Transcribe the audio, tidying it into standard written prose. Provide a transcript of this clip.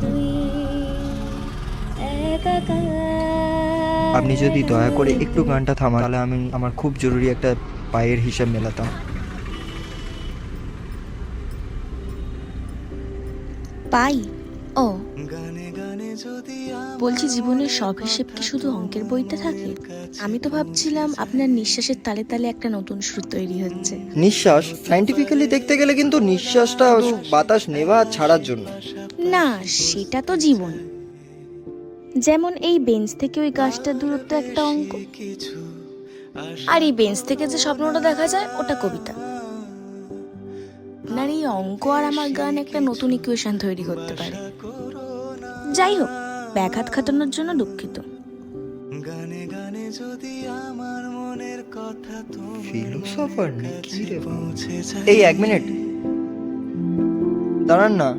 দুই একাকার। আপনি যদি দয়া করে একটু গানটা থামান, তাহলে আমি আমার খুব জরুরি একটা পায়ের হিসাব মেলাতাম। পাই? ও, বলছি জীবনের সব হিসেব কি শুধু অঙ্কের বইতে থাকে? আমি তো ভাবছিলাম আপনার নিঃশ্বাসের তালে তালে একটা নতুন সুর তৈরি হচ্ছে। নিঃশ্বাস সাইন্টিফিক্যালি দেখতে গেলে কিন্তু নিঃশ্বাসটা শুধু বাতাস নেওয়া আর ছাড়ার জন্য। না, সেটা তো জীবন। যেমন এই বেঞ্চ থেকে ওই গাছটার দূরত্ব একটা অঙ্ক, আর এই বেঞ্চ থেকে যে স্বপ্নটা দেখা যায় ওটা কবিতা। আপনার এই অঙ্ক আর আমার গান একটা নতুন ইকুয়েশন তৈরি করতে পারে। যাই হোক, ব্যাঘাত ঘটানোর জন্য দুঃখিত। ফিলোসফার নাকি রে বাবা? এই এক মিনিট দাঁড়ান না।